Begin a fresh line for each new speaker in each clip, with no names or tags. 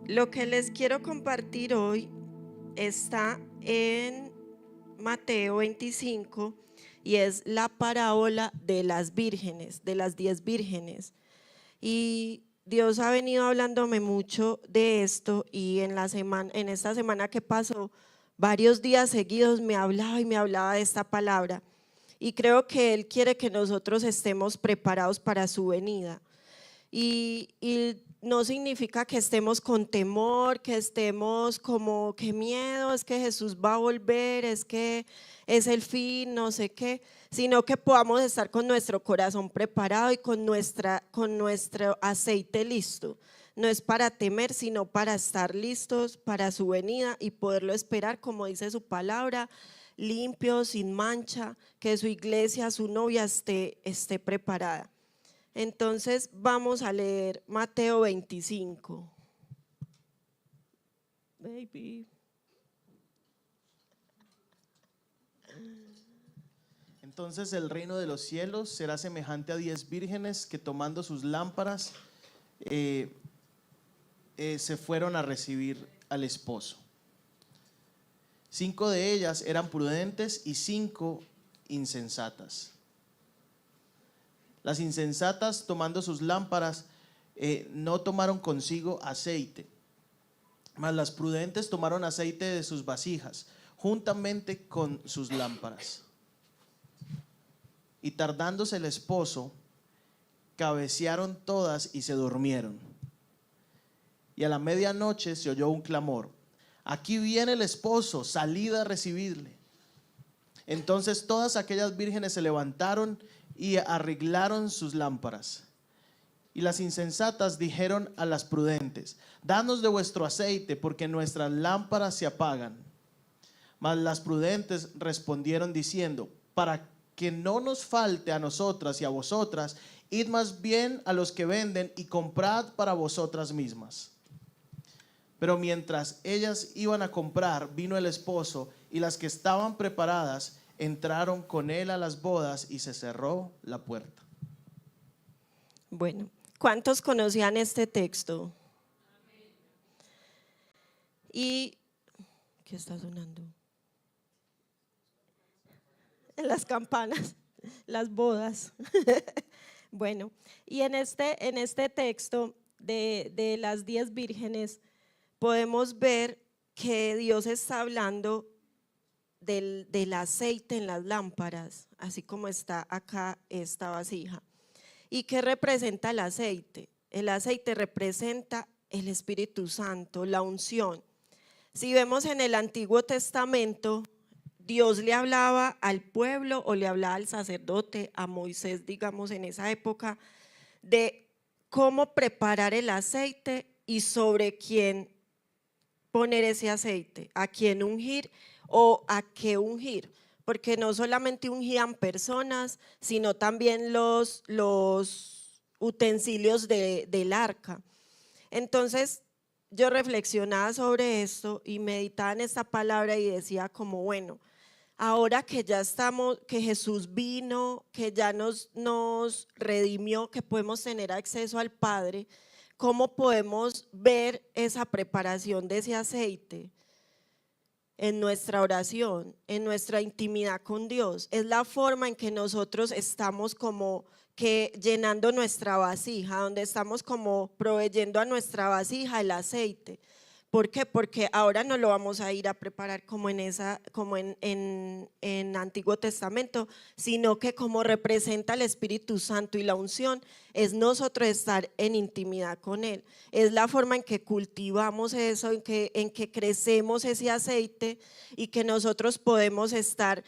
Lo que les quiero compartir hoy está en Mateo 25 y es la parábola de las vírgenes, de las 10 vírgenes. Y Dios ha venido hablándome mucho de esto y en esta semana que pasó, varios días seguidos me hablaba y me hablaba de esta palabra. Y creo que Él quiere que nosotros estemos preparados para su venida. Y no significa que estemos con temor, que estemos como, qué miedo, es que Jesús va a volver, es que es el fin, no sé qué, sino que podamos estar con nuestro corazón preparado y con nuestro aceite listo. No es para temer, sino para estar listos para su venida y poderlo esperar, como dice su palabra, limpio, sin mancha, que su iglesia, su novia esté preparada. Entonces vamos a leer Mateo 25. Baby.
Entonces el reino de los cielos será semejante a 10 vírgenes que tomando sus lámparas se fueron a recibir al esposo. 5 de ellas eran prudentes y 5 insensatas. Las insensatas, tomando sus lámparas, no tomaron consigo aceite, mas las prudentes tomaron aceite de sus vasijas, juntamente con sus lámparas. Y tardándose el esposo, cabecearon todas y se durmieron. Y a la medianoche se oyó un clamor: aquí viene el esposo, salid a recibirle. Entonces todas aquellas vírgenes se levantaron y arreglaron sus lámparas. Y las insensatas dijeron a las prudentes: danos de vuestro aceite, porque nuestras lámparas se apagan. Mas las prudentes respondieron diciendo: para que no nos falte a nosotras y a vosotras, id más bien a los que venden y comprad para vosotras mismas. Pero mientras ellas iban a comprar, vino el esposo, y las que estaban preparadas entraron con él a las bodas y se cerró la puerta.
Bueno, ¿cuántos conocían este texto? ¿Y qué está sonando? Las campanas, las bodas. Bueno, y en este texto de las 10 vírgenes podemos ver que Dios está hablando del aceite en las lámparas, así como está acá esta vasija. ¿Y qué representa el aceite? El aceite representa el Espíritu Santo, la unción. Si vemos en el Antiguo Testamento, Dios le hablaba al pueblo o le hablaba al sacerdote, a Moisés, digamos, en esa época, de cómo preparar el aceite y sobre quién poner ese aceite, a quién ungir o a qué ungir, porque no solamente ungían personas, sino también los utensilios del arca. Entonces yo reflexionaba sobre esto y meditaba en esta palabra y decía como, bueno, ahora que ya estamos, que Jesús vino, que ya nos redimió, que podemos tener acceso al Padre, ¿cómo podemos ver esa preparación de ese aceite? En nuestra oración, en nuestra intimidad con Dios. Es la forma en que nosotros estamos como que llenando nuestra vasija, donde estamos como proveyendo a nuestra vasija el aceite. ¿Por qué? Porque ahora no lo vamos a ir a preparar como en Antiguo Testamento, sino que como representa el Espíritu Santo y la unción, es nosotros estar en intimidad con Él. Es la forma en que cultivamos eso, en que crecemos ese aceite y que nosotros podemos estar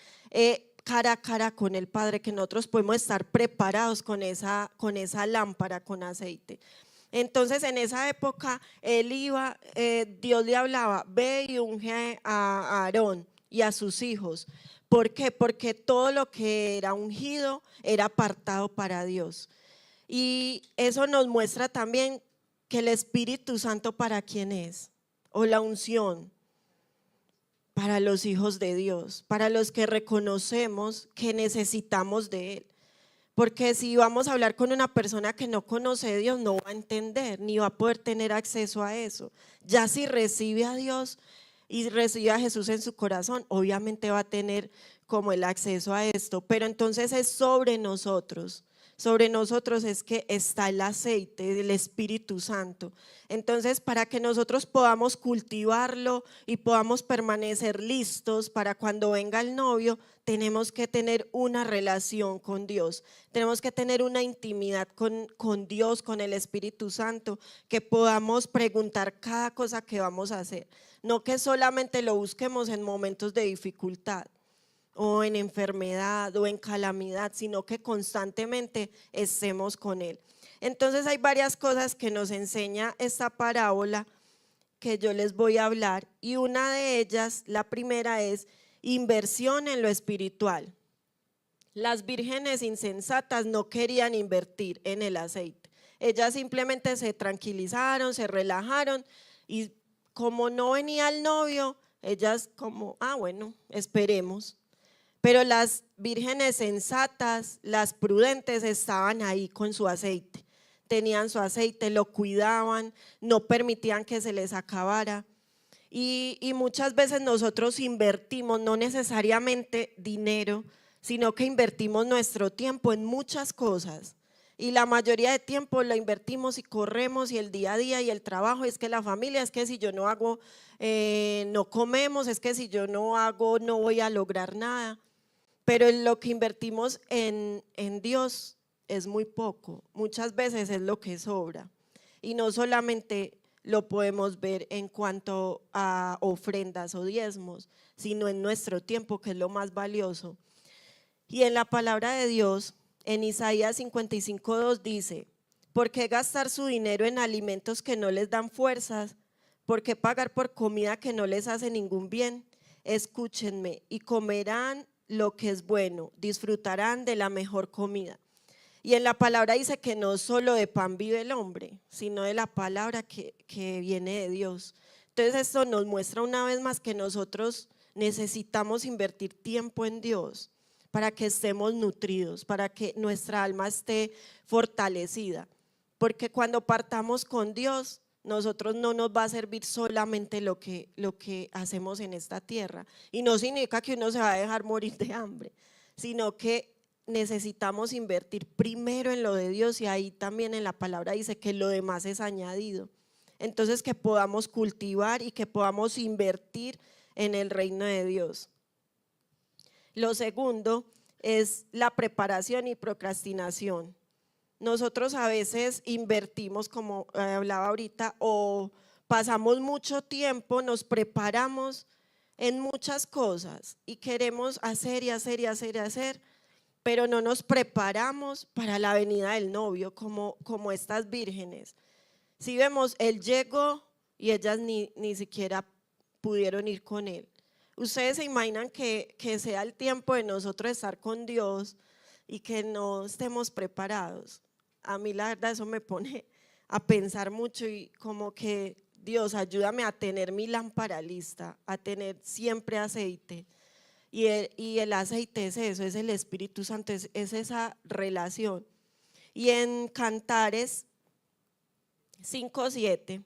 cara a cara con el Padre, que nosotros podemos estar preparados con esa lámpara con aceite. Entonces en esa época él iba, Dios le hablaba: ve y unge a Aarón y a sus hijos. ¿Por qué? Porque todo lo que era ungido era apartado para Dios. Y eso nos muestra también que el Espíritu Santo, ¿para quién es? O la unción, para los hijos de Dios, para los que reconocemos que necesitamos de Él. Porque si vamos a hablar con una persona que no conoce a Dios, no va a entender, ni va a poder tener acceso a eso. Ya si recibe a Dios y recibe a Jesús en su corazón, obviamente va a tener como el acceso a esto, pero entonces es sobre nosotros. Sobre nosotros es que está el aceite del Espíritu Santo. Entonces, para que nosotros podamos cultivarlo y podamos permanecer listos para cuando venga el novio, tenemos que tener una relación con Dios. Tenemos que tener una intimidad con Dios, con el Espíritu Santo, que podamos preguntar cada cosa que vamos a hacer. No que solamente lo busquemos en momentos de dificultad o en enfermedad o en calamidad, sino que constantemente estemos con Él. Entonces hay varias cosas que nos enseña esta parábola que yo les voy a hablar, y una de ellas, la primera, es inversión en lo espiritual. Las vírgenes insensatas no querían invertir en el aceite. Ellas simplemente se tranquilizaron, se relajaron, y como no venía el novio, ellas como, bueno, esperemos. Pero las vírgenes sensatas, las prudentes, estaban ahí con su aceite. Tenían su aceite, lo cuidaban, no permitían que se les acabara. Y muchas veces nosotros invertimos no necesariamente dinero, sino que invertimos nuestro tiempo en muchas cosas. Y la mayoría de tiempo lo invertimos y corremos, y el día a día y el trabajo, es que la familia, es que si yo no hago, no comemos, es que si yo no hago, no voy a lograr nada. Pero lo que invertimos en Dios es muy poco, muchas veces es lo que sobra. Y no solamente lo podemos ver en cuanto a ofrendas o diezmos, sino en nuestro tiempo, que es lo más valioso. Y en la palabra de Dios, en Isaías 55:2 dice: ¿por qué gastar su dinero en alimentos que no les dan fuerzas? ¿Por qué pagar por comida que no les hace ningún bien? Escúchenme y comerán lo que es bueno, disfrutarán de la mejor comida. Y en la palabra dice que no solo de pan vive el hombre, sino de la palabra que viene de Dios. Entonces esto nos muestra una vez más que nosotros necesitamos invertir tiempo en Dios para que estemos nutridos, para que nuestra alma esté fortalecida. Porque cuando partamos con Dios, nosotros no nos va a servir solamente lo que hacemos en esta tierra. Y no significa que uno se va a dejar morir de hambre, sino que necesitamos invertir primero en lo de Dios, y ahí también en la palabra dice que lo demás es añadido. Entonces, que podamos cultivar y que podamos invertir en el reino de Dios. Lo segundo es la preparación y procrastinación. Nosotros a veces invertimos, como hablaba ahorita, o pasamos mucho tiempo, nos preparamos en muchas cosas y queremos hacer y hacer y hacer y hacer, pero no nos preparamos para la venida del novio, como estas vírgenes. Si vemos, él llegó y ellas ni siquiera pudieron ir con él. Ustedes se imaginan que sea el tiempo de nosotros estar con Dios y que no estemos preparados. A mí la verdad eso me pone a pensar mucho, y como que Dios, ayúdame a tener mi lámpara lista, a tener siempre aceite. Y el aceite es eso, es el Espíritu Santo, es esa relación. Y en Cantares 5:7,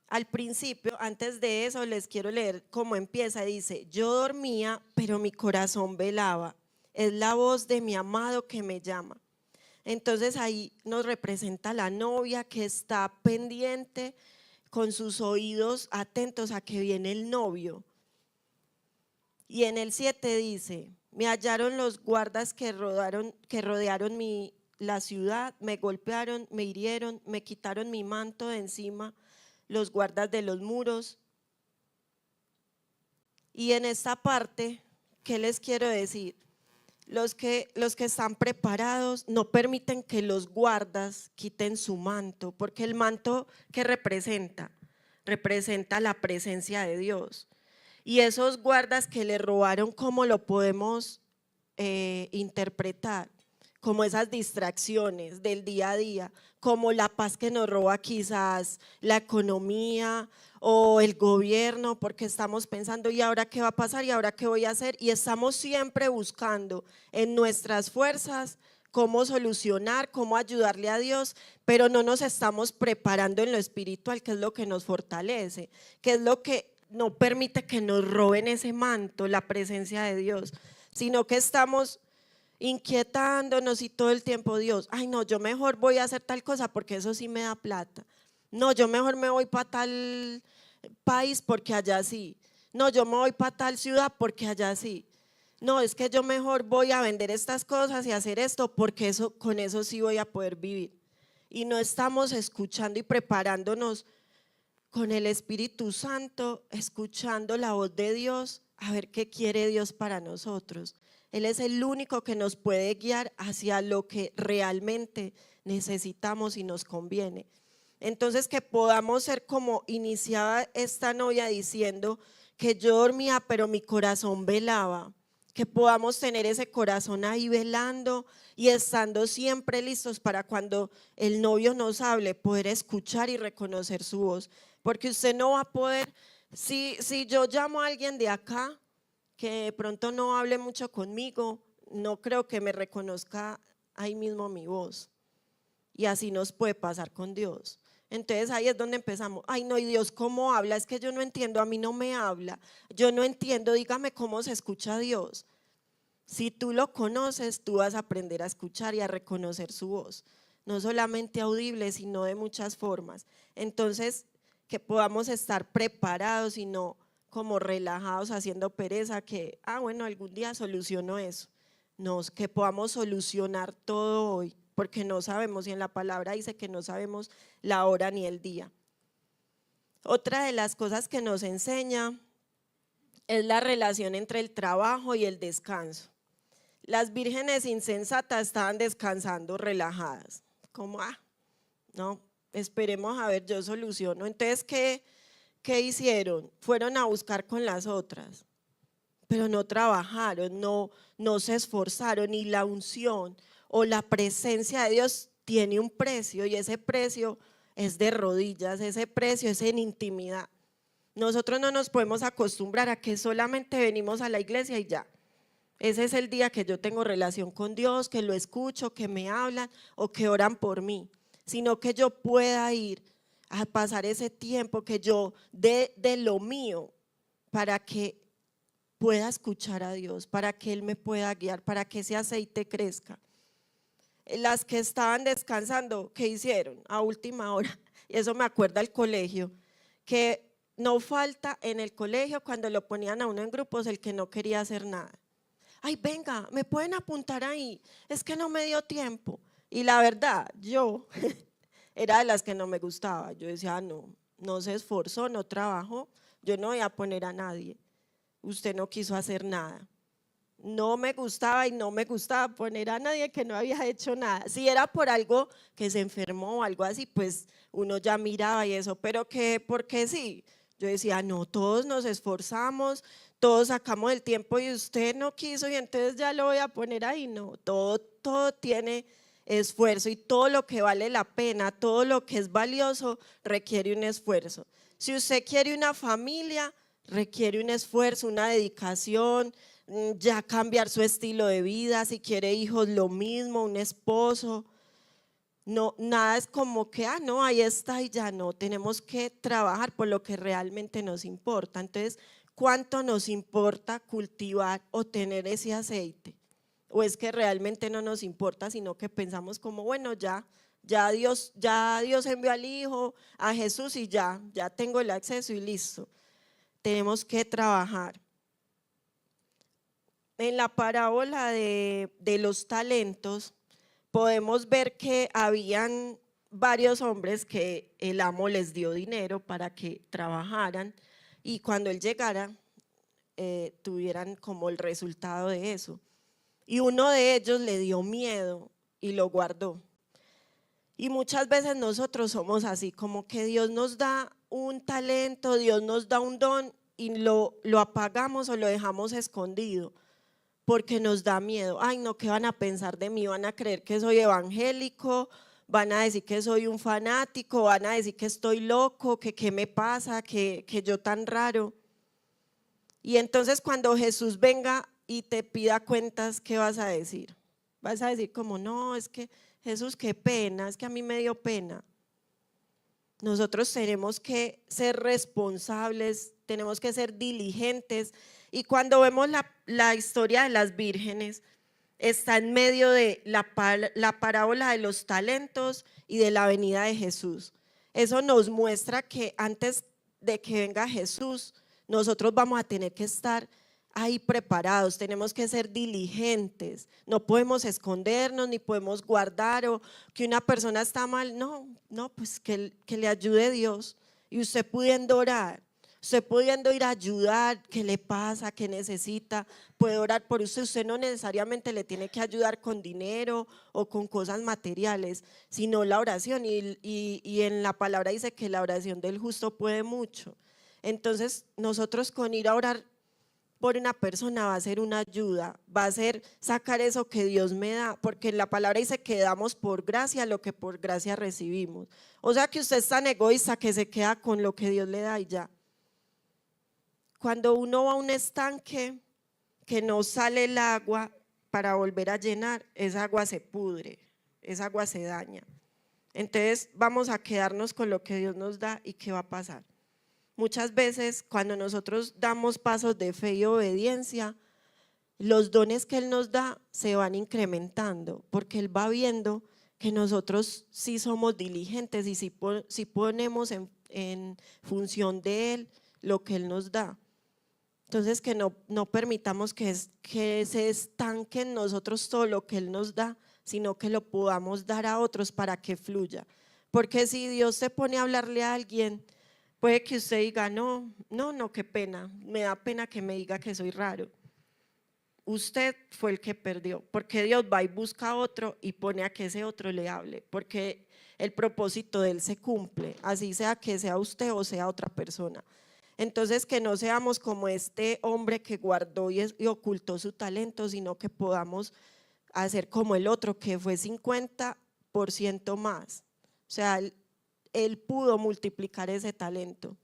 al principio, antes de eso, les quiero leer cómo empieza. Dice: yo dormía, pero mi corazón velaba, es la voz de mi amado que me llama. Entonces ahí nos representa la novia que está pendiente, con sus oídos atentos a que viene el novio. Y en el 7 dice: me hallaron los guardas que rodearon la ciudad, me golpearon, me hirieron, me quitaron mi manto de encima, los guardas de los muros. Y en esta parte, ¿qué les quiero decir? Los que están preparados no permiten que los guardas quiten su manto, porque el manto que representa la presencia de Dios. Y esos guardas que le robaron, ¿cómo lo podemos interpretar? como esas distracciones del día a día, como la paz que nos roba quizás la economía o el gobierno, porque estamos pensando, ¿y ahora qué va a pasar? ¿Y ahora qué voy a hacer? Y estamos siempre buscando en nuestras fuerzas cómo solucionar, cómo ayudarle a Dios, pero no nos estamos preparando en lo espiritual, que es lo que nos fortalece, que es lo que no permite que nos roben ese manto, la presencia de Dios, sino que estamos inquietándonos y todo el tiempo, Dios, ay no, yo mejor voy a hacer tal cosa porque eso sí me da plata. No, yo mejor me voy para tal país porque allá sí. No, yo me voy para tal ciudad porque allá sí. No, es que yo mejor voy a vender estas cosas y hacer esto porque eso, con eso sí voy a poder vivir. Y no estamos escuchando y preparándonos con el Espíritu Santo, escuchando la voz de Dios, a ver qué quiere Dios para nosotros. Él es el único que nos puede guiar hacia lo que realmente necesitamos y nos conviene. Entonces, que podamos ser como iniciaba esta novia diciendo que yo dormía, pero mi corazón velaba. Que podamos tener ese corazón ahí velando y estando siempre listos para cuando el novio nos hable, poder escuchar y reconocer su voz. Porque usted no va a poder, si yo llamo a alguien de acá que de pronto no hable mucho conmigo, no creo que me reconozca ahí mismo mi voz. Y así nos puede pasar con Dios. Entonces ahí es donde empezamos, ay no, y Dios cómo habla, es que yo no entiendo, a mí no me habla, yo no entiendo, dígame cómo se escucha a Dios. Si tú lo conoces, tú vas a aprender a escuchar y a reconocer su voz, no solamente audible, sino de muchas formas. Entonces, que podamos estar preparados y no como relajados haciendo pereza, que, bueno, algún día soluciono eso. No, que podamos solucionar todo hoy, porque no sabemos, y en la palabra dice que no sabemos la hora ni el día. Otra de las cosas que nos enseña es la relación entre el trabajo y el descanso. Las vírgenes insensatas estaban descansando relajadas, como, no, esperemos a ver, yo soluciono. Entonces, ¿qué hicieron? Fueron a buscar con las otras, pero no trabajaron, no se esforzaron, y la unción o la presencia de Dios tiene un precio, y ese precio es de rodillas, ese precio es en intimidad. Nosotros no nos podemos acostumbrar a que solamente venimos a la iglesia y ya. Ese es el día que yo tengo relación con Dios, que lo escucho, que me hablan o que oran por mí, sino que yo pueda ir a pasar ese tiempo, que yo dé de lo mío para que pueda escuchar a Dios, para que Él me pueda guiar, para que ese aceite crezca. Las que estaban descansando, ¿qué hicieron? A última hora, y eso me acuerda al colegio, que no falta en el colegio cuando lo ponían a uno en grupos el que no quería hacer nada. Ay, venga, me pueden apuntar ahí, es que no me dio tiempo. Y la verdad, yo era de las que no me gustaba. Yo decía, no se esforzó, no trabajó, yo no voy a poner a nadie. Usted no quiso hacer nada. No me gustaba, y no me gustaba poner a nadie que no había hecho nada. Si era por algo que se enfermó o algo así, pues uno ya miraba y eso, pero que, porque sí, yo decía, no, todos nos esforzamos, todos sacamos el tiempo y usted no quiso y entonces ya lo voy a poner ahí. No, todo tiene esfuerzo, y todo lo que vale la pena, todo lo que es valioso requiere un esfuerzo. Si usted quiere una familia, requiere un esfuerzo, una dedicación, ya cambiar su estilo de vida. Si quiere hijos, lo mismo, un esposo. No, nada es como que, no, ahí está y ya no. Tenemos que trabajar por lo que realmente nos importa. Entonces, ¿cuánto nos importa cultivar o tener ese aceite? ¿O es que realmente no nos importa, sino que pensamos como, bueno, ya Dios envió al Hijo, a Jesús, y ya tengo el acceso y listo? Tenemos que trabajar. En la parábola de los talentos podemos ver que habían varios hombres que el amo les dio dinero para que trabajaran, y cuando él llegara tuvieran como el resultado de eso. Y uno de ellos le dio miedo y lo guardó. Y muchas veces nosotros somos así, como que Dios nos da un talento, Dios nos da un don y lo apagamos o lo dejamos escondido, porque nos da miedo. Ay, no, ¿qué van a pensar de mí? ¿Van a creer que soy evangélico? ¿Van a decir que soy un fanático? ¿Van a decir que estoy loco? ¿Que qué me pasa? ¿Que yo tan raro? Y entonces cuando Jesús venga y te pida cuentas, ¿qué vas a decir? Vas a decir como, no, es que Jesús, qué pena, es que a mí me dio pena. Nosotros tenemos que ser responsables, tenemos que ser diligentes. Y cuando vemos la historia de las vírgenes, está en medio de la parábola de los talentos y de la venida de Jesús. Eso nos muestra que antes de que venga Jesús, nosotros vamos a tener que estar ahí preparados, tenemos que ser diligentes, no podemos escondernos ni podemos guardar o que una persona está mal, no, pues que le ayude Dios. Y usted pudiendo orar, usted pudiendo ir a ayudar, ¿qué le pasa? ¿Qué necesita? Puede orar por usted. Usted no necesariamente le tiene que ayudar con dinero o con cosas materiales, sino la oración. Y en la palabra dice que la oración del justo puede mucho. Entonces nosotros con ir a orar por una persona va a ser una ayuda, va a ser sacar eso que Dios me da, porque en la palabra dice que damos por gracia lo que por gracia recibimos. O sea que usted es tan egoísta que se queda con lo que Dios le da y ya. Cuando uno va a un estanque que no sale el agua para volver a llenar, esa agua se pudre, esa agua se daña. Entonces vamos a quedarnos con lo que Dios nos da y ¿qué va a pasar? Muchas veces cuando nosotros damos pasos de fe y obediencia, los dones que Él nos da se van incrementando, porque Él va viendo que nosotros sí somos diligentes y sí ponemos en función de Él lo que Él nos da. Entonces que no permitamos que se estanque en nosotros todo lo que Él nos da, sino que lo podamos dar a otros para que fluya. Porque si Dios se pone a hablarle a alguien, puede que usted diga, no, qué pena, me da pena que me diga que soy raro. Usted fue el que perdió, porque Dios va y busca a otro y pone a que ese otro le hable, porque el propósito de Él se cumple, así sea que sea usted o sea otra persona. Entonces que no seamos como este hombre que guardó y ocultó su talento, sino que podamos hacer como el otro que fue 50% más. O sea, él pudo multiplicar ese talento.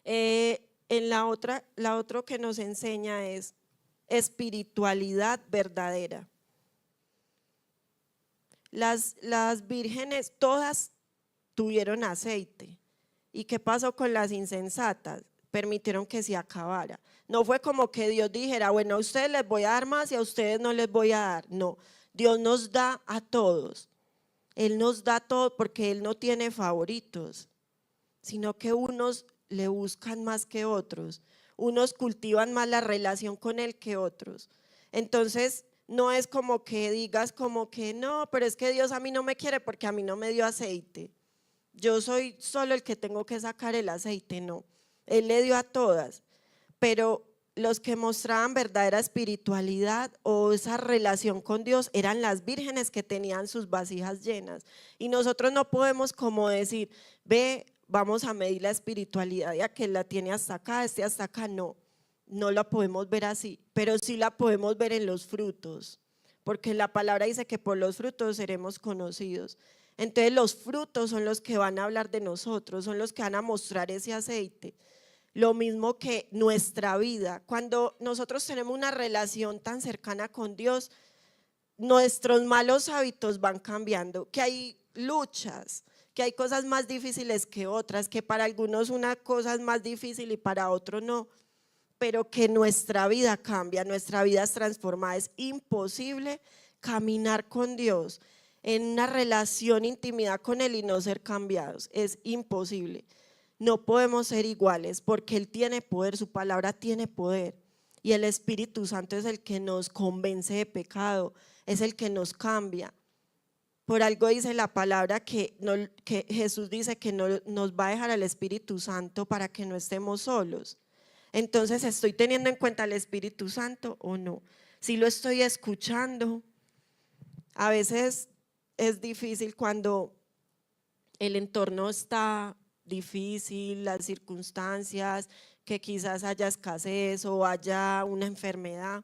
En la otro que nos enseña es espiritualidad verdadera. Las vírgenes todas tuvieron aceite. ¿Y qué pasó con las insensatas? Permitieron que se acabara. No fue como que Dios dijera, bueno, a ustedes les voy a dar más y a ustedes no les voy a dar. No, Dios nos da a todos. Él nos da todo porque Él no tiene favoritos, sino que unos le buscan más que otros, unos cultivan más la relación con Él que otros. Entonces no es como que digas como que no, pero es que Dios a mí no me quiere porque a mí no me dio aceite. Yo soy solo el que tengo que sacar el aceite, no. Él le dio a todas, pero los que mostraban verdadera espiritualidad o esa relación con Dios eran las vírgenes que tenían sus vasijas llenas. Y nosotros no podemos como decir, ve, vamos a medir la espiritualidad de aquel la tiene hasta acá, este hasta acá, no la podemos ver así, pero sí la podemos ver en los frutos, porque la palabra dice que por los frutos seremos conocidos. Entonces los frutos son los que van a hablar de nosotros, son los que van a mostrar ese aceite. Lo mismo que nuestra vida, cuando nosotros tenemos una relación tan cercana con Dios, nuestros malos hábitos van cambiando, que hay luchas, que hay cosas más difíciles que otras, que para algunos una cosa es más difícil y para otros no, pero que nuestra vida cambia, nuestra vida es transformada. Es imposible caminar con Dios en una relación, intimidad con Él y no ser cambiados, es imposible. No podemos ser iguales porque Él tiene poder, su palabra tiene poder y el Espíritu Santo es el que nos convence de pecado, es el que nos cambia. Por algo dice la palabra que Jesús dice que no nos va a dejar al Espíritu Santo para que no estemos solos. Entonces, ¿estoy teniendo en cuenta el Espíritu Santo o no? Si lo estoy escuchando, a veces es difícil cuando el entorno está difícil, las circunstancias, que quizás haya escasez o haya una enfermedad.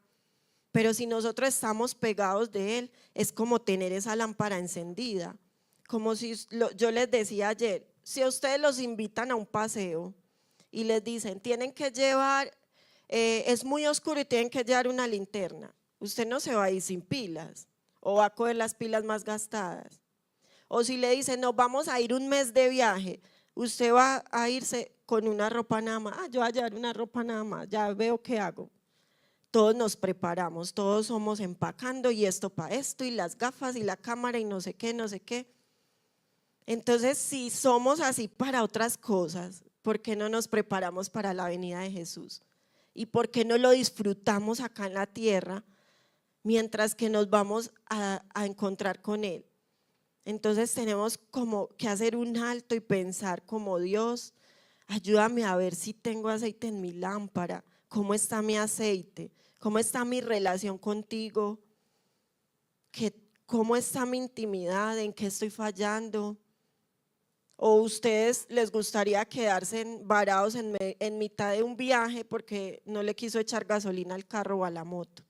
Pero si nosotros estamos pegados de Él, es como tener esa lámpara encendida. Como si yo les decía ayer, si a ustedes los invitan a un paseo y les dicen, tienen que llevar, es muy oscuro y tienen que llevar una linterna, usted no se va a ir sin pilas o va a coger las pilas más gastadas. O si le dicen, nos vamos a ir un mes de viaje, usted va a irse con una ropa nada más. Yo voy a llevar una ropa nada más, ya veo qué hago. Todos nos preparamos, todos somos empacando y esto para esto y las gafas y la cámara y no sé qué, no sé qué. Entonces, si somos así para otras cosas, ¿por qué no nos preparamos para la venida de Jesús? ¿Y por qué no lo disfrutamos acá en la tierra mientras que nos vamos a encontrar con Él? Entonces tenemos como que hacer un alto y pensar como Dios, ayúdame a ver si tengo aceite en mi lámpara, cómo está mi aceite, cómo está mi relación contigo, cómo está mi intimidad, en qué estoy fallando. ¿O ustedes les gustaría quedarse varados en mitad de un viaje porque no le quiso echar gasolina al carro o a la moto?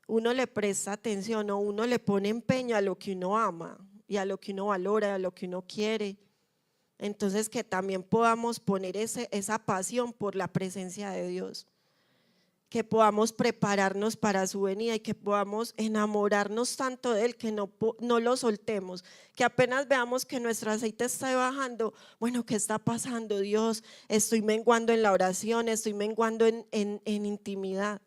Uno le presta atención o uno le pone empeño a lo que uno ama y a lo que uno valora, a lo que uno quiere. Entonces que también podamos poner esa pasión por la presencia de Dios, que podamos prepararnos para su venida y que podamos enamorarnos tanto de Él que no lo soltemos, que apenas veamos que nuestro aceite está bajando, bueno, ¿qué está pasando, Dios? Estoy menguando en la oración, estoy menguando en intimidad.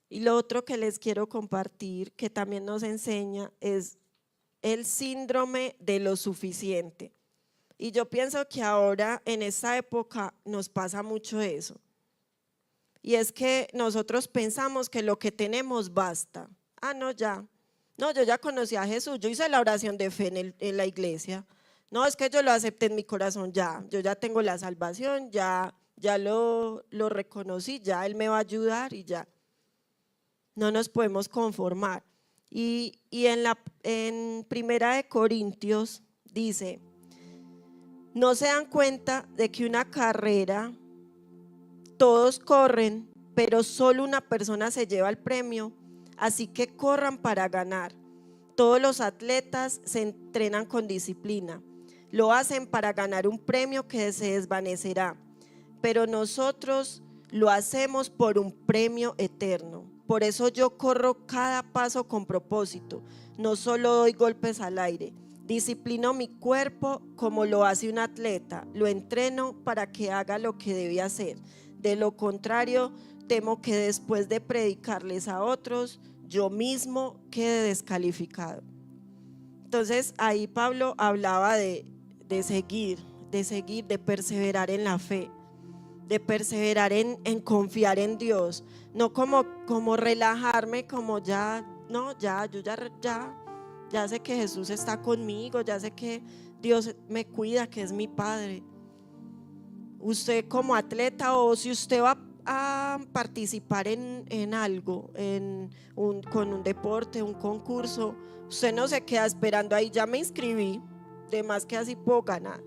Y lo otro que les quiero compartir, que también nos enseña, es el síndrome de lo suficiente. Y yo pienso que ahora en esta época nos pasa mucho eso. Y es que nosotros pensamos que lo que tenemos basta. No, ya. No, yo ya conocí a Jesús, yo hice la oración de fe en la iglesia. No, es que yo lo acepté en mi corazón, ya. Yo ya tengo la salvación, ya lo reconocí, ya Él me va a ayudar y ya. No nos podemos conformar. Y en Primera de Corintios dice, ¿no se dan cuenta de que una carrera todos corren, pero solo una persona se lleva el premio? Así que corran para ganar. Todos los atletas se entrenan con disciplina, lo hacen para ganar un premio que se desvanecerá, pero nosotros lo hacemos por un premio eterno. Por eso yo corro cada paso con propósito, no solo doy golpes al aire. Disciplino mi cuerpo como lo hace un atleta, lo entreno para que haga lo que debe hacer. De lo contrario, temo que después de predicarles a otros, yo mismo quede descalificado. Entonces ahí Pablo hablaba de seguir, de perseverar en la fe, de perseverar en confiar en Dios, no como relajarme, como ya, no, ya, yo ya sé que Jesús está conmigo, ya sé que Dios me cuida, que es mi Padre. Usted como atleta, o si usted va a participar en algo, con un deporte, un concurso, usted no se queda esperando ahí, ya me inscribí, de más que así puedo ganar.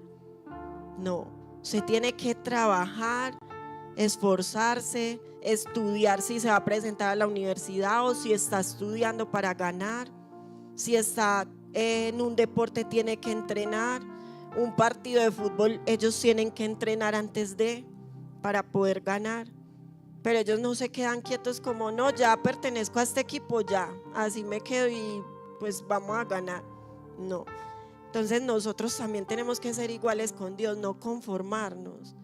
No, usted tiene que trabajar, esforzarse, estudiar si se va a presentar a la universidad o si está estudiando para ganar. Si está en un deporte, tiene que entrenar. Un partido de fútbol, ellos tienen que entrenar antes para poder ganar. Pero ellos no se quedan quietos como, no, ya pertenezco a este equipo, ya, así me quedo y pues vamos a ganar. No. Entonces nosotros también tenemos que ser iguales con Dios, no conformarnos.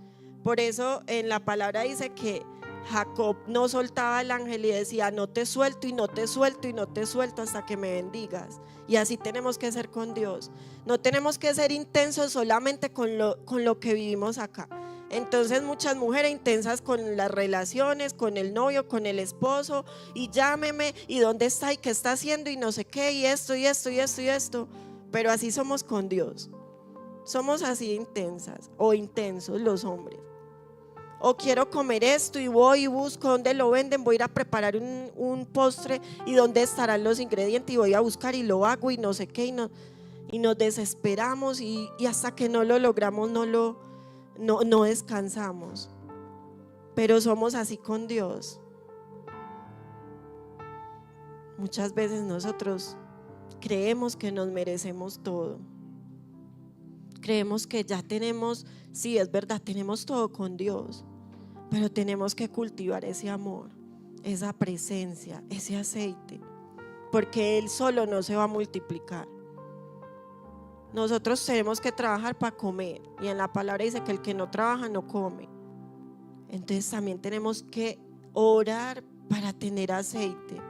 Por eso en la palabra dice que Jacob no soltaba al ángel y decía, no te suelto y no te suelto y no te suelto hasta que me bendigas. Y así tenemos que ser con Dios. No tenemos que ser intensos solamente con lo que vivimos acá. Entonces muchas mujeres intensas con las relaciones, con el novio, con el esposo, y llámeme, y dónde está, y qué está haciendo, y no sé qué, y esto, y esto, y esto, y esto. Pero así somos con Dios. Somos así intensas o intensos los hombres. O quiero comer esto y voy y busco dónde lo venden, voy a ir a preparar un postre y dónde estarán los ingredientes y voy a buscar y lo hago y no sé qué, y nos desesperamos y hasta que no lo logramos no descansamos. Pero somos así con Dios. Muchas veces nosotros creemos que nos merecemos todo. Creemos que ya tenemos, sí, es verdad, tenemos todo con Dios, pero tenemos que cultivar ese amor, esa presencia, ese aceite, porque Él solo no se va a multiplicar. Nosotros tenemos que trabajar para comer, y en la palabra dice que el que no trabaja no come. Entonces también tenemos que orar para tener aceite.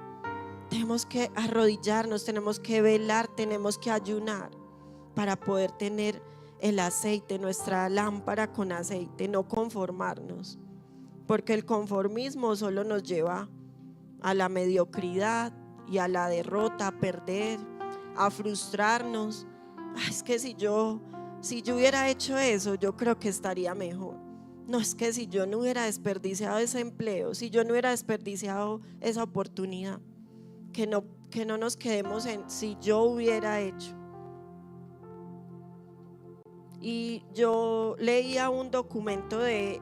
Tenemos que arrodillarnos, tenemos que velar, tenemos que ayunar para poder tener el aceite, nuestra lámpara con aceite, no conformarnos, porque el conformismo solo nos lleva a la mediocridad y a la derrota, a perder, a frustrarnos. Es que si yo hubiera hecho eso, yo creo que estaría mejor. No, es que si yo no hubiera desperdiciado ese empleo, si yo no hubiera desperdiciado esa oportunidad, que no nos quedemos en si yo hubiera hecho. Y yo leía un documento de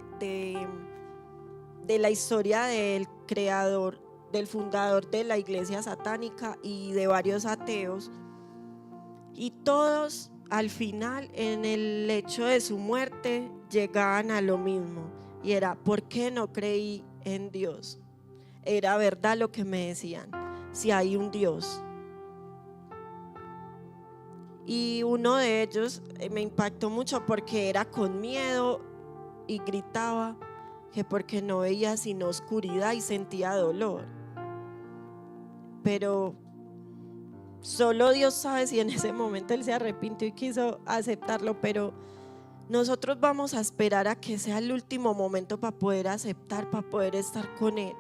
la historia del creador, del fundador de la iglesia satánica y de varios ateos, y todos al final, en el hecho de su muerte, llegaban a lo mismo, y era: ¿por qué no creí en Dios? Era verdad lo que me decían, si hay un Dios. Y uno de ellos me impactó mucho porque era con miedo y gritaba que porque no veía sino oscuridad y sentía dolor. Pero solo Dios sabe si en ese momento él se arrepintió y quiso aceptarlo, pero nosotros vamos a esperar a que sea el último momento para poder aceptar, para poder estar con Él.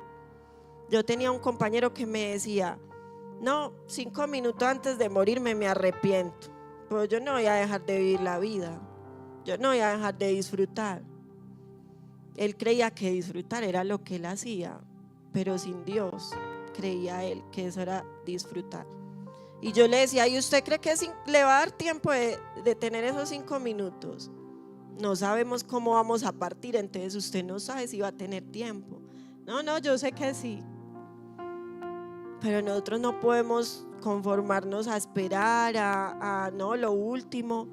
Yo tenía un compañero que me decía: no, 5 minutos antes de morirme me arrepiento, pero yo no voy a dejar de vivir la vida, yo no voy a dejar de disfrutar. Él creía que disfrutar era lo que él hacía, pero sin Dios creía él que eso era disfrutar. Y yo le decía: ¿y usted cree que le va a dar tiempo de tener esos 5 minutos? No sabemos cómo vamos a partir, entonces usted no sabe si va a tener tiempo. No, yo sé que sí. Pero nosotros no podemos conformarnos a esperar a no, lo último.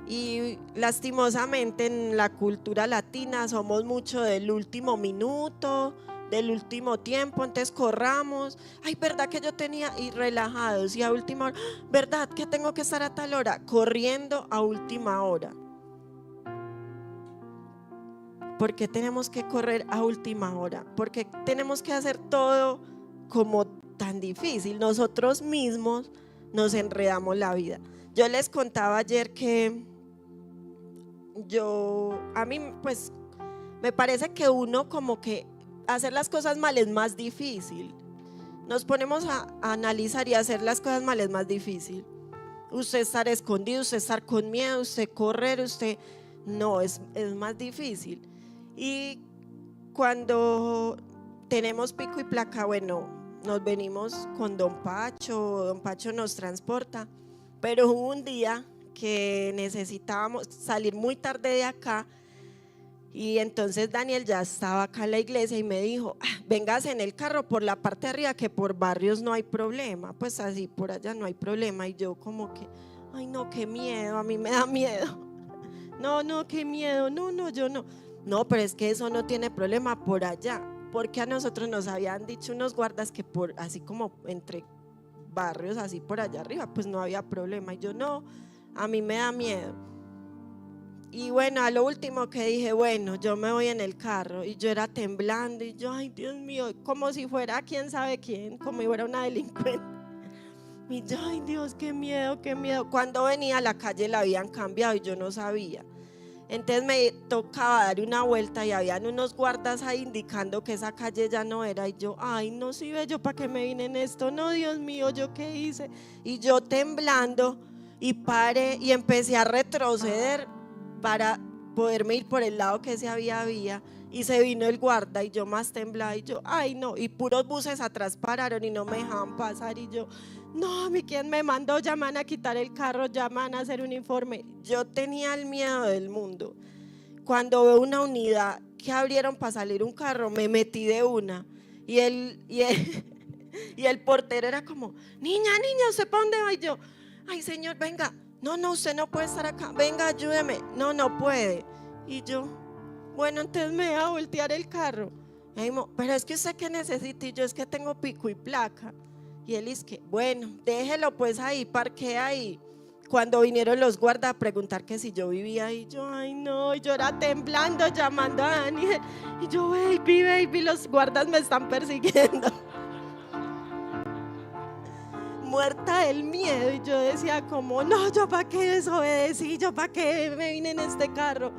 Y lastimosamente en la cultura latina somos mucho del último minuto, del último tiempo, entonces corramos. Ay, ¿verdad que yo tenía? Y relajados, y a última hora, ¿verdad que tengo que estar a tal hora? Corriendo a última hora. ¿Por qué tenemos que correr a última hora? Porque tenemos que hacer todo como tan difícil. Nosotros mismos nos enredamos la vida. Yo les contaba ayer que a mí pues me parece que uno como que hacer las cosas mal es más difícil. Nos ponemos a analizar, y hacer las cosas mal es más difícil. Usted estar escondido, usted estar con miedo, usted correr, usted no, es más difícil. Y cuando tenemos pico y placa, bueno, nos venimos con Don Pacho nos transporta, pero hubo un día que necesitábamos salir muy tarde de acá, y entonces Daniel ya estaba acá en la iglesia y me dijo: véngase en el carro por la parte de arriba, que por barrios no hay problema, pues así por allá no hay problema. Y yo como que, ay no, qué miedo, a mí me da miedo. No, qué miedo, no, yo no. No, pero es que eso no tiene problema por allá, porque a nosotros nos habían dicho unos guardas que por así como entre barrios así por allá arriba pues no había problema. Y yo no, a mí me da miedo. Y bueno, a lo último que dije, bueno, yo me voy en el carro, y yo era temblando, y yo, ay Dios mío, como si fuera quién sabe quién, como si fuera una delincuente. Y yo, ay Dios, qué miedo, qué miedo. Cuando venía a la calle la habían cambiado y yo no sabía. Entonces me tocaba dar una vuelta y habían unos guardas ahí indicando que esa calle ya no era. Y yo, ay no, si ve, yo para qué me vine en esto, no, Dios mío, yo qué hice. Y yo temblando, y paré y empecé a retroceder para poderme ir por el lado que se había, y se vino el guarda y yo más temblaba, y yo, ay no, y puros buses atrás pararon y no me dejaban pasar. Y yo, no, a mí quién me mandó, llaman a quitar el carro, llaman a hacer un informe. Yo tenía el miedo del mundo. Cuando veo una unidad que abrieron para salir un carro, me metí de una, y él Y el portero era como, niña, ¿usted para dónde va? Y yo, ay señor, venga, no, usted no puede estar acá, venga, ayúdeme, no puede. Y yo, bueno, entonces me voy a voltear el carro. Y él dijo, pero es que usted qué necesita, y yo es que tengo pico y placa. Y él dice que, bueno, déjelo pues ahí, parqué ahí. Cuando vinieron los guardas a preguntar que si yo vivía ahí, yo, ay no, y yo era temblando llamando a Daniel. Y yo, baby, los guardas me están persiguiendo. Muerta del miedo. Y yo decía como, no, yo para qué desobedecí, yo para qué me vine en este carro.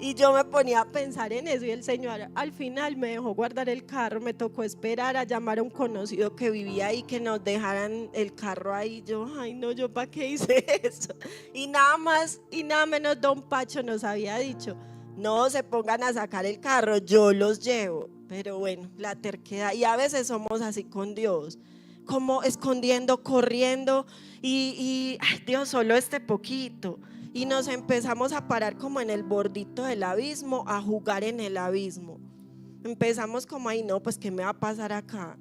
Y yo me ponía a pensar en eso, y el Señor al final me dejó guardar el carro. Me tocó esperar a llamar a un conocido que vivía ahí, que nos dejaran el carro ahí. Yo, ay no, yo para qué hice eso. Y nada más y nada menos don Pacho nos había dicho, no se pongan a sacar el carro, yo los llevo. Pero bueno, la terquedad. Y a veces somos así con Dios, como escondiendo, corriendo y ay, Dios, solo este poquito. Y nos empezamos a parar como en el bordito del abismo, a jugar en el abismo. Empezamos como, ay no, pues ¿qué me va a pasar acá?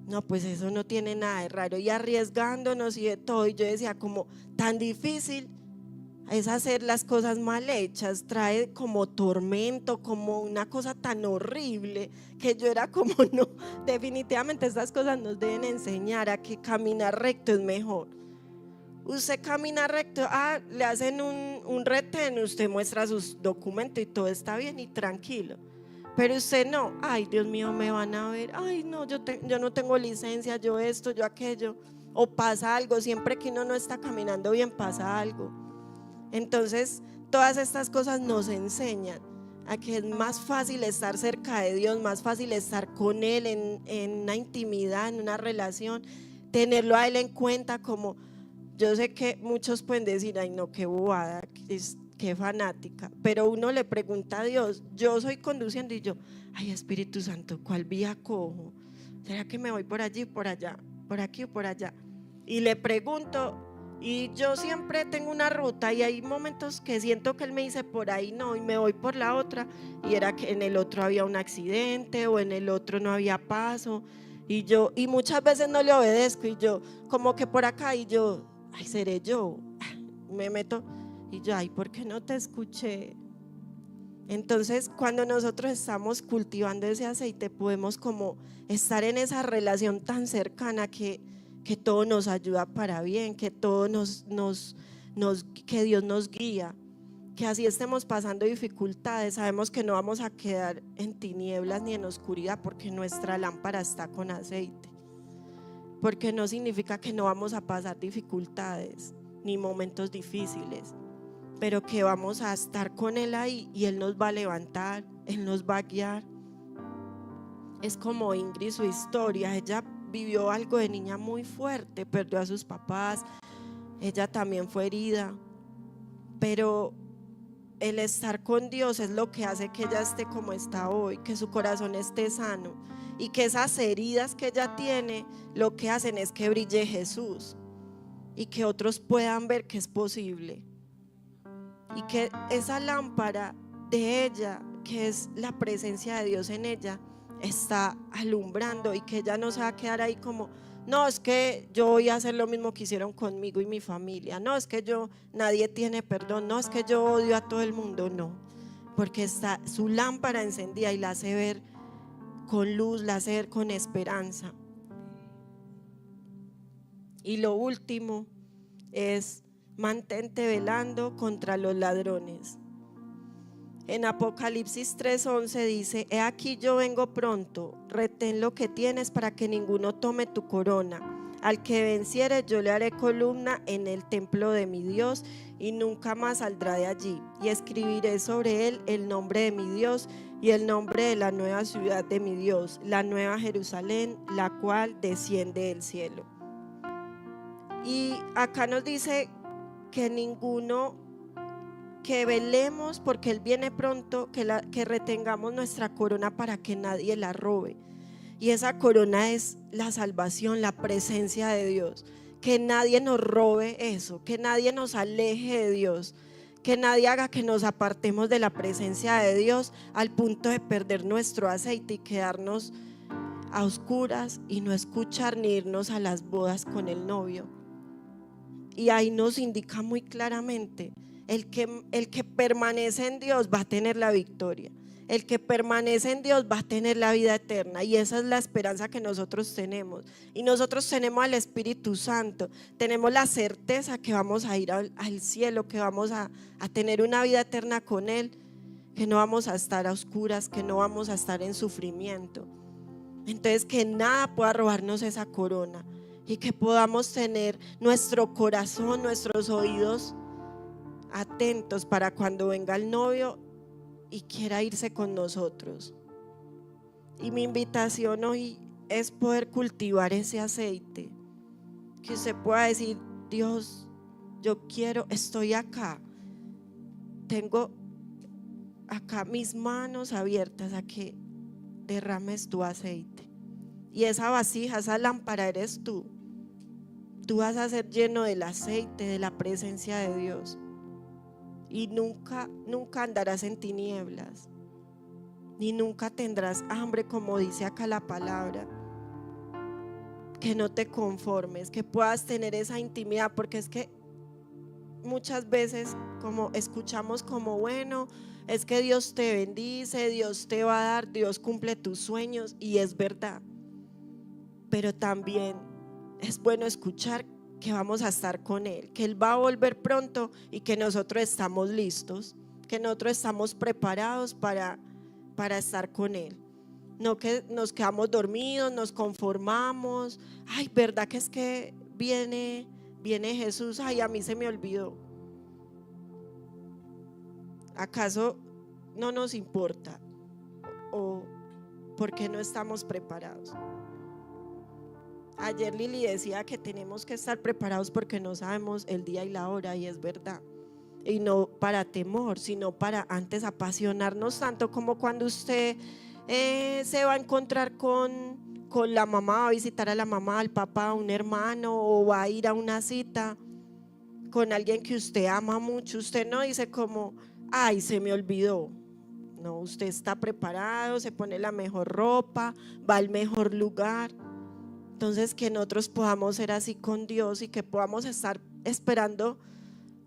No, pues eso no tiene nada de raro. Y arriesgándonos y de todo. Y yo decía como, tan difícil es hacer las cosas mal hechas, trae como tormento, como una cosa tan horrible, que yo era como, no, definitivamente estas cosas nos deben enseñar a que caminar recto es mejor. Usted camina recto, le hacen un retén, usted muestra sus documentos y todo está bien y tranquilo. Pero usted no, ay Dios mío, me van a ver, ay no, yo no tengo licencia, yo esto, yo aquello. O pasa algo, siempre que uno no está caminando bien pasa algo. Entonces todas estas cosas nos enseñan a que es más fácil estar cerca de Dios, más fácil estar con Él en una intimidad, en una relación, tenerlo a Él en cuenta. Como yo sé que muchos pueden decir, ay no, qué bobada, qué fanática, pero uno le pregunta a Dios, yo soy conduciendo y yo, ay Espíritu Santo, ¿cuál vía cojo? ¿Será que me voy por allí, por allá, por aquí o por allá? Y le pregunto, y yo siempre tengo una ruta y hay momentos que siento que Él me dice por ahí no, y me voy por la otra, y era que en el otro había un accidente o en el otro no había paso, y muchas veces no le obedezco, y yo como que por acá, y yo, ay, seré yo, me meto y yo, ay, ¿por qué no te escuché? Entonces cuando nosotros estamos cultivando ese aceite, podemos como estar en esa relación tan cercana que todo nos ayuda para bien, que todo que Dios nos guía, que así estemos pasando dificultades, sabemos que no vamos a quedar en tinieblas ni en oscuridad, porque nuestra lámpara está con aceite. Porque no significa que no vamos a pasar dificultades ni momentos difíciles, pero que vamos a estar con Él ahí y Él nos va a levantar, Él nos va a guiar. Es como Ingrid, su historia, ella vivió algo de niña muy fuerte, perdió a sus papás, ella también fue herida, pero el estar con Dios es lo que hace que ella esté como está hoy, que su corazón esté sano, y que esas heridas que ella tiene lo que hacen es que brille Jesús y que otros puedan ver que es posible, y que esa lámpara de ella, que es la presencia de Dios en ella, está alumbrando, y que ella no se va a quedar ahí como, no, es que yo voy a hacer lo mismo que hicieron conmigo y mi familia, no, es que nadie tiene perdón, no, es que yo odio a todo el mundo, no, porque está su lámpara encendida y la hace ver con luz, la hace ver con esperanza. Y lo último es, mantente velando contra los ladrones. En Apocalipsis 3:11 dice, he aquí yo vengo pronto, retén lo que tienes para que ninguno tome tu corona. Al que venciere yo le haré columna en el templo de mi Dios y nunca más saldrá de allí. Y escribiré sobre él el nombre de mi Dios y el nombre de la nueva ciudad de mi Dios, la nueva Jerusalén, la cual desciende del cielo. Y acá nos dice que que velemos porque Él viene pronto, que retengamos nuestra corona para que nadie la robe. Y esa corona es la salvación, la presencia de Dios. Que nadie nos robe eso, que nadie nos aleje de Dios, que nadie haga que nos apartemos de la presencia de Dios al punto de perder nuestro aceite y quedarnos a oscuras y no escuchar ni irnos a las bodas con el novio. Y ahí nos indica muy claramente, el que permanece en Dios va a tener la victoria. El que permanece en Dios va a tener la vida eterna, y esa es la esperanza que nosotros tenemos. Y nosotros tenemos al Espíritu Santo, tenemos la certeza que vamos a ir al cielo, que vamos a tener una vida eterna con Él, que no vamos a estar a oscuras, que no vamos a estar en sufrimiento. Entonces, que nada pueda robarnos esa corona, y que podamos tener nuestro corazón, nuestros oídos atentos para cuando venga el novio y quiera irse con nosotros. Y mi invitación hoy es poder cultivar ese aceite, que usted pueda decir: Dios, yo quiero, estoy acá, tengo acá mis manos abiertas a que derrames tu aceite. Y esa vasija, esa lámpara eres tú. Tú vas a ser lleno del aceite, de la presencia de Dios. Y nunca andarás en tinieblas, ni nunca tendrás hambre, como dice acá la palabra. Que no te conformes, que puedas tener esa intimidad, porque es que muchas veces como escuchamos como, bueno, es que Dios te bendice, Dios te va a dar, Dios cumple tus sueños, y es verdad. Pero también es bueno escuchar que vamos a estar con Él, que Él va a volver pronto y que nosotros estamos listos, que nosotros estamos preparados para estar con Él. No que nos quedamos dormidos, nos conformamos. Ay, ¿verdad que es que viene Jesús? Ay, a mí se me olvidó. ¿Acaso no nos importa? ¿O por qué no estamos preparados? Ayer Lili decía que tenemos que estar preparados porque no sabemos el día y la hora, y es verdad. Y no para temor, sino para antes apasionarnos tanto, como cuando usted se va a encontrar con la mamá, va a visitar a la mamá, al papá, a un hermano, o va a ir a una cita con alguien que usted ama mucho. Usted no dice como, ay, se me olvidó. No, usted está preparado, se pone la mejor ropa, va al mejor lugar. Entonces, que nosotros podamos ser así con Dios, y que podamos estar esperando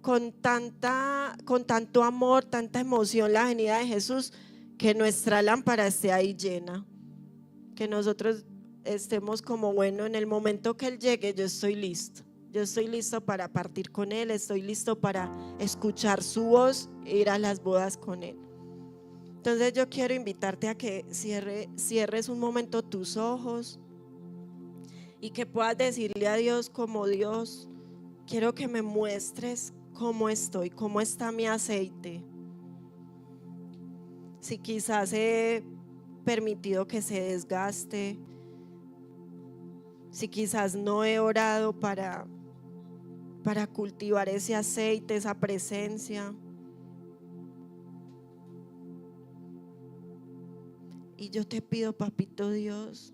con tanto amor, tanta emoción la venida de Jesús, que nuestra lámpara esté ahí llena, que nosotros estemos como, bueno, en el momento que Él llegue, yo estoy listo para partir con Él, estoy listo para escuchar su voz e ir a las bodas con Él. Entonces yo quiero invitarte a que cierres un momento tus ojos y que puedas decirle a Dios como: Dios, quiero que me muestres cómo estoy, cómo está mi aceite. Si quizás he permitido que se desgaste, si quizás no he orado para cultivar ese aceite, esa presencia. Y yo te pido, papito Dios,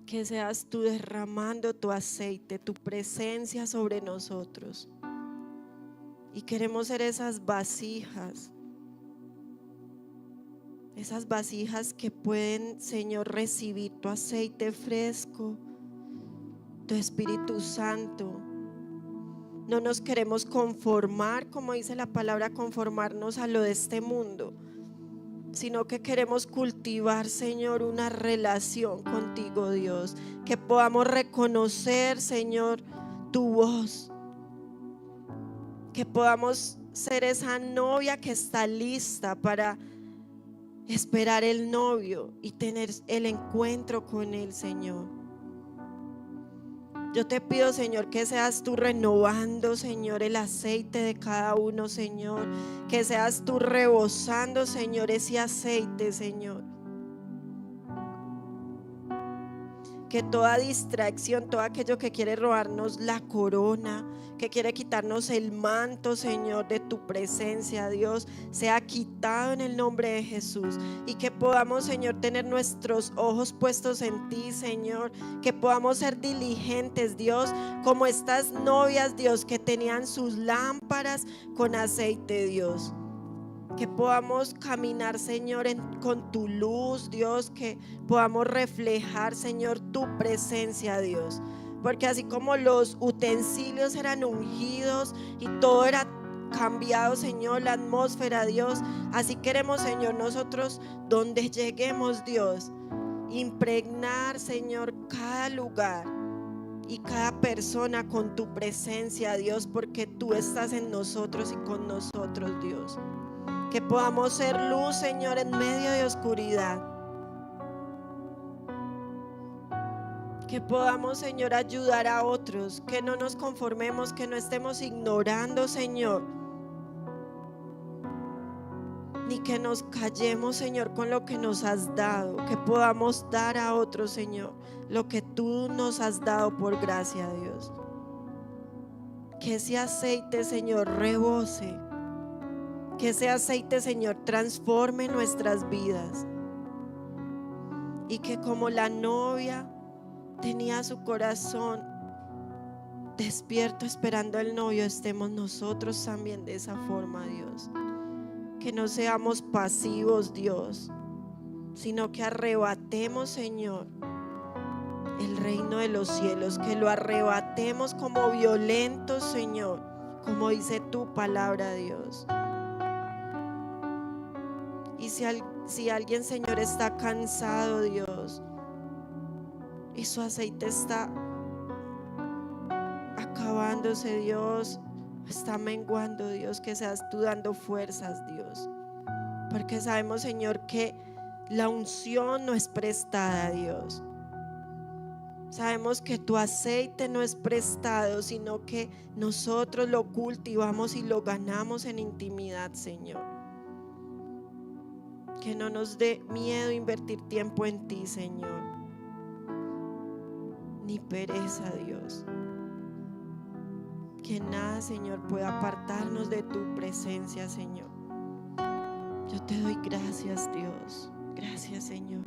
que seas tú derramando tu aceite, tu presencia sobre nosotros. Y queremos ser esas vasijas que pueden, Señor, recibir tu aceite fresco, tu Espíritu Santo. No nos queremos conformar, como dice la palabra, conformarnos a lo de este mundo, sino que queremos cultivar, Señor, una relación contigo, Dios, que podamos reconocer, Señor, tu voz, que podamos ser esa novia que está lista para esperar el novio y tener el encuentro con él, Señor. Yo te pido, Señor, que seas tú renovando, Señor, el aceite de cada uno, Señor. Que seas tú rebosando, Señor, ese aceite, Señor. Que toda distracción, todo aquello que quiere robarnos la corona, que quiere quitarnos el manto, Señor, de tu presencia, Dios, sea quitado en el nombre de Jesús. Y que podamos, Señor, tener nuestros ojos puestos en ti, Señor. Que podamos ser diligentes, Dios, como estas novias, Dios, que tenían sus lámparas con aceite, Dios. Que podamos caminar, Señor, con tu luz, Dios, que podamos reflejar, Señor, tu presencia, Dios. Porque así como los utensilios eran ungidos y todo era cambiado, Señor, la atmósfera, Dios, así queremos, Señor, nosotros donde lleguemos, Dios, impregnar, Señor, cada lugar y cada persona con tu presencia, Dios, porque tú estás en nosotros y con nosotros, Dios. Que podamos ser luz, Señor, en medio de oscuridad. Que podamos, Señor, ayudar a otros. Que no nos conformemos, que no estemos ignorando, Señor. Ni que nos callemos, Señor, con lo que nos has dado. Que podamos dar a otros, Señor, lo que tú nos has dado por gracia, Dios. Que ese aceite, Señor, rebose. Que ese aceite, Señor, transforme nuestras vidas. Y que como la novia tenía su corazón despierto esperando al novio, estemos nosotros también de esa forma, Dios. Que no seamos pasivos, Dios, sino que arrebatemos, Señor, el reino de los cielos. Que lo arrebatemos como violentos, Señor, como dice tu palabra, Dios. Y si alguien, Señor, está cansado, Dios, y su aceite está acabándose, Dios, está menguando, Dios, que seas tú dando fuerzas, Dios, porque sabemos, Señor, que la unción no es prestada, Dios. Sabemos que tu aceite no es prestado, sino que nosotros lo cultivamos y lo ganamos en intimidad, Señor. Que no nos dé miedo invertir tiempo en ti, Señor, ni pereza, Dios. Que nada, Señor, pueda apartarnos de tu presencia, Señor. Yo te doy gracias, Dios. Gracias, Señor.